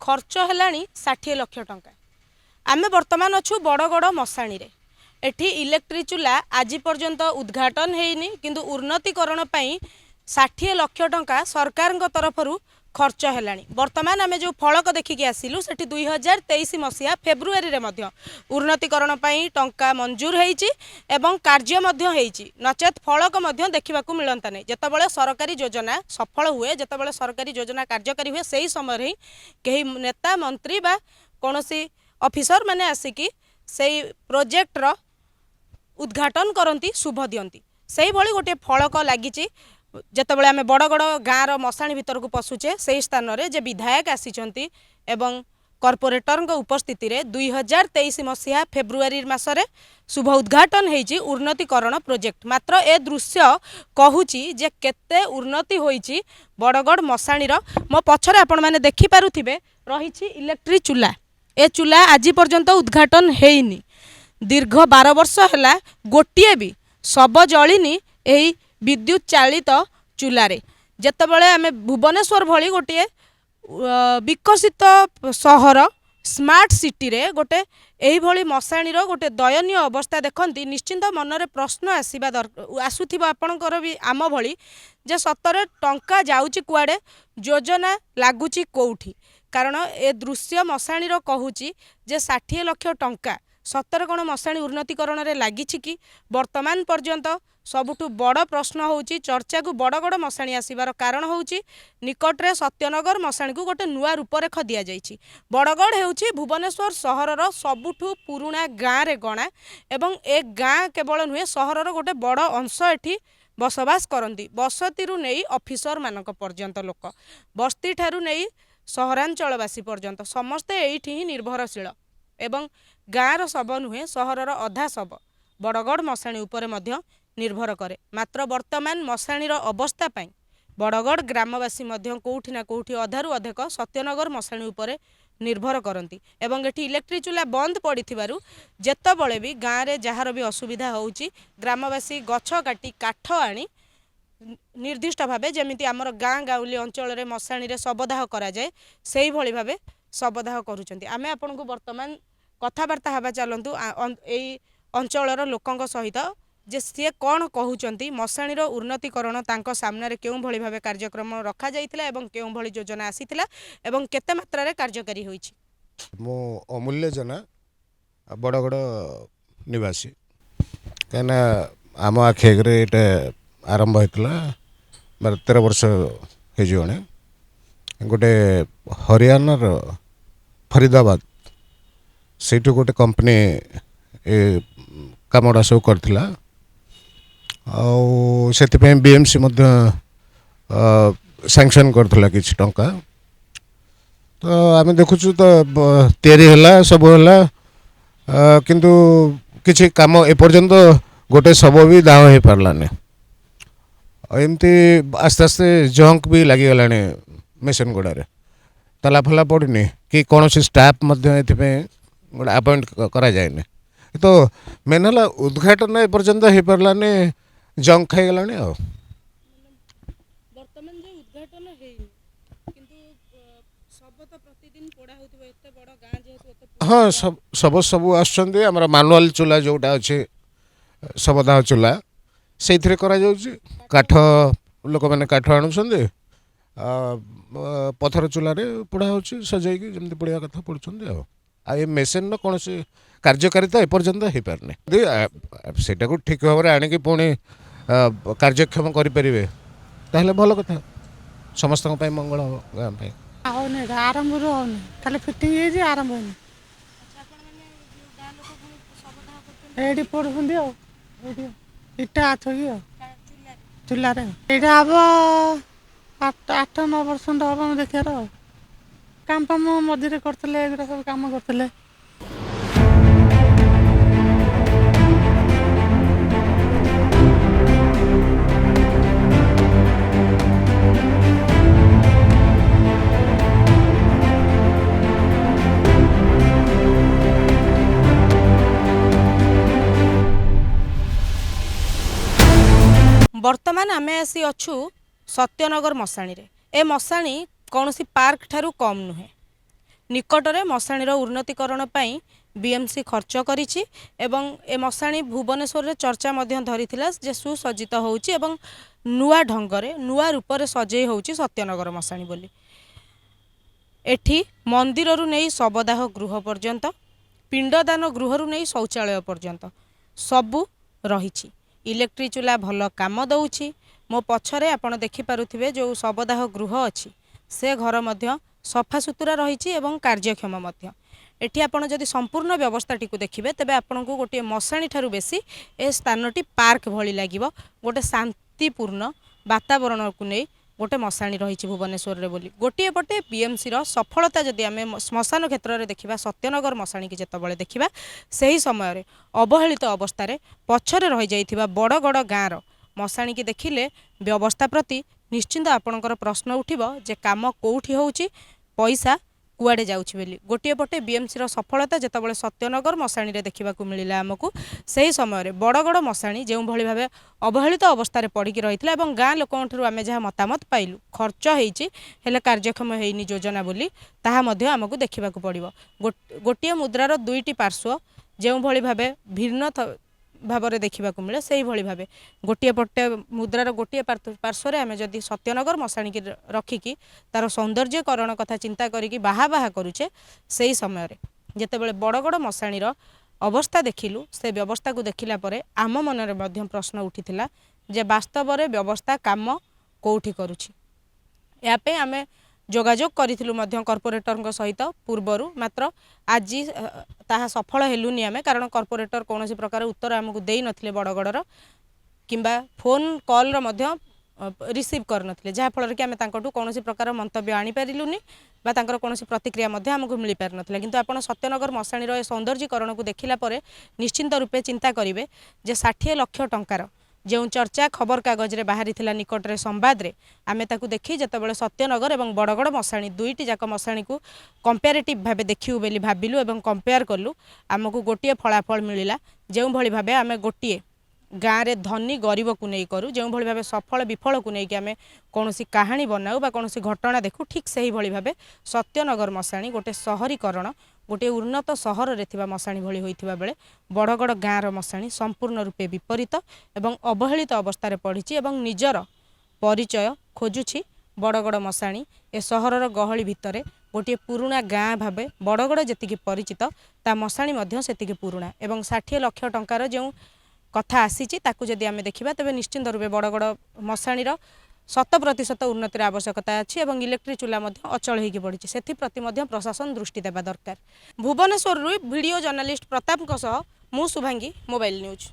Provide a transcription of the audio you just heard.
खर्च है 60 लाख टंका। आमे वर्तमान अच्छु बड़गड़ मशाणी रे। एठी इलेक्ट्रिक चूल्हा आज पर्यंत उद्घाटन होइनी किंतु उन्नतीकरण पई 60 लाख टंका सरकार तरफरु खर्च है। वर्तमान आम जो फलक देखिकी आसिलु सेठी 2023 मसीहा फेब्रुआरी रे मध्य उन्नतीकरण पई टंका मंजूर होईची एवं कार्य मध्य होईची। नचेत फलक मध्य देखिबाकू मिलंता नै। जेतेबेले सरकारी योजना सफल हुए, जेतेबेले सरकारी योजना कार्यकारी हुए, सेही समय ही केही नेता मंत्री बा कोनोसी ऑफिसर माने आसिकी सेही प्रोजेक्ट रो उद्घाटन करती शुभ दियंती। सेही भली गोटे फलक लागिची। जेतेबेले आमे बड़गड़ गाँव मशाणी भितर को पशुचे से स्थान रे जे विधायक आसीचंती एवं कॉर्पोरेटर उपस्थिति रे 2023 मसीहा फेब्रुआरी मासरे शुभ उद्घाटन होईची उन्नतीकरण प्रोजेक्ट। मात्र ए दृश्य कहूची जे केते उन्नति होईची बड़गड़ मशाणी रो। मो पछरे आपण माने देखि पारुथिबे रहिची इलेक्ट्रिक चूल्हा। ए चूल्हा आज पर्यंत उद्घाटन हेइनी। दीर्घ 12 वर्ष है गोटे भी शब जलिनी एही विद्युत चालित चूल्हारे। जेतेबेले आमे भुवनेश्वर भली गोटे विकसित सहर स्मार्ट सिटी रे गोटे एही भली मशाणी रो गोटे दयनीय अवस्था देखंती निश्चिंत मनरे प्रश्न आसुथिबा आपणकर भी आम भली जे सतरे टंका जाउची कुआडे, योजना लागुची कोउठी। कारण ए दृश्य मशाणी रो कहूची जे 60 लाख टंका सतर कौन मशाणी उन्नतीकरण रे लागिछि कि। वर्तमान पर्यंत सबुठु बड़ प्रश्न होउची चर्चा को बड़गड़ मशाणी आसीबार कारण होउची निकटरे सत्यनगर मशाणी को गोटे नुआ रूपरेख दिया जाइछि। बड़गड़ हेउची भुवनेश्वर सहरर सबुठु पुराना गाँ रे गणा एवं ए गाँ केवल नुहे सहरर गोटे बड़ अंश एठी बसवास करती। बसती नहीं ऑफिसर मानक पर्यंत लोक बस्ती ठारू नहीं सहरांचलवासी पर्यंत समस्ते एठी ही निर्भरशील एवं गाँर सब नुहे सहरर अधा सब बड़गड़ मशाणी उपरे मध्य निर्भर करे। मात्र वर्तमान मशाणीर अवस्था पाई बड़गड़ ग्रामवासी मध्य कोउठी ना कोउठी अधारु अधिक सत्यनगर मशाणी उपरे निर्भर करती। एवं एठी इलेक्ट्रिक चूल्हा बंद पड़िथिबारु जेतेबेले भी गाँव रे जहार भी असुविधा होउची ग्रामवासी गछ काटी काठ आनी निर्दिष्ट भावे जेमिति आमर गाँ गाउली अंचल रे मशाणी रे शवदाह करा जाए सेही भली भावे शवदाह करूचंती। आमे आपनकु वर्तमान कथबार्ता हवा चलतु एई अंचलर लोकंक सहित जे सी कौन कहउचंती मशाणीर उन्नतीकरण तांको सामने रे केउ भली भावे कार्यक्रम रखा जाइथिला एवं केउ भली योजना आसीथिला एवं केते मात्रा रे कार्यकारी होईछि। मो अमूल्य जना बड़गड़ निवासी कहना आम आखिरे ये आरंभ होता 13 वर्ष हो गोटे हरियाणा फरीदाबाद से गोटे कंपनी कामड़ा सब करथिला से बीएमसी सैंक्शन करथिला किछ टंका। तो आम देखुचु तो तैयारी है सब है किंतु किसी काम एपर्यंत गोटे सब भी दाह हो पारानी। एमती आस्ते आस्ते जंक भी लगिगला मेसीन गुड़े ताला फला पड़नी कि कौन सी स्टाफ गोटे अपॉइंट करा जाए। तो मेन है उद्घाटन एपर्यंत हो पारानी जंक हो गलानी। हाँ सब सब आसर मानुआल चूल्हा जोटा अच्छे शवदाह चूल्हा से काठ लोक मैंने काठ आणुंट पथर चूल्हा पोड़ा हो सजाई जमी पोड़ा कथा पड़ुं। ये मेसीन कौन सी कार्यकारिता एपर्यंत हो पारनी से ठीक भाव में आणिकी पुणी कार्यक्षम करें ताहले भल कथा समस्त मंगल हम गाँव आरंभ खाली फिटिंग आरंभ एडी पड़ुंदी इटा थोगी चूल्हा हम 8-9 वर्ष हम देखार काम फाम मझे करते सब कम करते। वर्तमान आमे आसी अच्छु सत्यनगर मशाणी रे। ए मशाणी कौन सी पार्क ठारू कम नुहे। निकटरे मशाणीर उन्नतीकरण पाई बीएमसी खर्च करिछि एवं ए मशाणी भुवनेश्वर रे चर्चा मध्य धरिथिला जे सुसज्जित होउछि एवं नुआ ढंगरे नुआ रूपरे सजई होउछि सत्यनगर मशाणी बोली। एठी मंदिररु नेई शवदाह गृह पर्यंत पिंडदान गृहरु नेई शौचालय पर्यंत सबु रहिछि। इलेक्ट्रिक चूल्हा भल काम दउछि। मो पछरे आपण देखि पारुथिबे जो शवदाह गृह अछि से घर मध्य सफा सुतुरा रहिछि एवं कार्यक्षम मध्य। एठी आपण जदि संपूर्ण व्यवस्थाटी को देखिबे तेबे आपनको गोटे मशाणी ठारू बेसी ए स्थानटी पार्क भली लागिबो। गोटे शांतिपूर्ण वातावरण को नै गोटे मशाणी रहिछि भुवनेश्वर रे बोली। गोटे पटे बीएमसी रो सफलता जदि आमे श्मशान क्षेत्र रे देखिबा सत्यनगर मशाणी की जेतबळे देखिबा सेही समय रे अवहेलित अवस्था रे पछरे रहि जाइथिबा बड़गड़ गाँर मशाणी की देखिले व्यवस्था प्रति निश्चिंत आपणकर प्रश्न उठिबो जे काम कोउठी होउछि पैसा कुआडे जाउछि बेली। गोटे पटे बीएमसी रो सफलता जेतबळे सत्यनगर मशाणी रे देखिबा को मिलिला हमकु सेही समय रे बड़गड़ मशाणी जेउ भली भाबे अवहेलित अवस्था रे पड़ी रहितला एवं गाँ लोकंठरु आमे जहा मतामत पाइलु खर्च हेइछि हेले कार्यक्षम हेइनि योजना बोली ताहा मध्य हमकु देखिबा को पड़िबो। गोटिए मुद्रार दुईटी पार्श्व जेउ भली भाबे भिन्न भाବରେ ଦେଖିବାକୁ ମିଳେ ସେଇଭଳି ଭାବେ ଗୋଟିଏ ପଟେ ମୁଦ୍ରାର ଗୋଟିଏ ପାର୍ଶ୍ୱରେ ଆମେ ଯଦି ସତ୍ୟନଗର ମଶାଣୀକି ରଖିକି ତାର ସୌନ୍ଦର୍ଯ୍ୟକରଣ କଥା ଚିନ୍ତା କରିକି ବାହା କରୁଛେ ସେହି ସମୟରେ ଯେତେବେଳେ ବଡ଼ଗଡ଼ ମଶାଣୀର ଅବସ୍ଥା ଦେଖିଲୁ ସେ ବ୍ୟବସ୍ଥାକୁ ଦେଖିଲା ପରେ ଆମ ମନରେ ମଧ୍ୟ ପ୍ରଶ୍ନ ଉଠିଥିଲା ଯେ ବାସ୍ତବରେ ବ୍ୟବସ୍ଥା କାମ କୋଉଠି କରୁଛି। ଏହା ପାଇଁ ଆମେ ଯୋଗାଯୋଗ କରିଥିଲୁ ମଧ୍ୟ कॉर्पोरेटर सहित पूर्वर मात्र आज ताहा सफल हेलुनी आमे कारण कॉर्पोरेटर कौन प्रकार उत्तर आमको दे नथिले बड़गड़र किंबा फोन कॉल रो रिसीव कर नथिले जहा फल कि आमे तांकटू कौन प्रकार मंतव्य आनी पारिलुनी बा तांकर कौन प्रतिक्रिया मध्य आमको मिल पार नथिला। किंतु आपण सत्यनगर मशाणीर ए सौंदर्यीकरण को देखिला परे निश्चिंत रूपे चिंता करिवे जे 60 लाख टंकार जो चर्चा खबर कागज रे बाहरी थिला निकटरे संवाद रे आमे ताकू देखि जेतेबेले सत्यनगर एवं बड़गड़ मशाणी दुईटी जाक मशाणी को कंपेरेटिव भाबे देखिउ बेली भाबिलु एवं कंपेयर कलु आमको गोटिए फलाफल मिलिला जो भली भाबे आमे गोटिए गाँव रे धनी गरीब को नहीं करू जो भली भाबे सफल विफल को नहीं कि आमे कोनोसी कहानी बनाऊ बा कोनोसी घटना देखू ठीक सही भली भाबे सत्यनगर मशाणी गोटे शहरीकरण गोटे उन्नत सहर रे थिबा मशाणी भली होइथिबा बेले बड़गड़ गाँर मशाणी संपूर्ण रूपे विपरीत एवं अवहेलित अवस्था रे पड़िछि एवं निजर परिचय खोजुछि। बड़गड़ मशाणी ए सहरर गहली भितरे गोटे पुराणा गाँ भाबे बड़गड़ जेतिकी परिचित ता मशाणी मध्य सेतिकी पुराणा एवं 60 लाख टंकार जो कथा आसीछि ताकू जदि आमे देखिबा तबे निश्चिंत रूपे बड़गड़ मशाणीर 100% उन्नतिर आवश्यकता अछि एवं इलेक्ट्रिक चूल्हा मध्य अचल होइकी पड़िछि सेथि प्रति मध्य प्रशासन दृष्टि देबा दरकार। भुवनेश्वर वीडियो जर्नलिस्ट प्रताप सह मु शुभांगी मोबाइल न्यूज।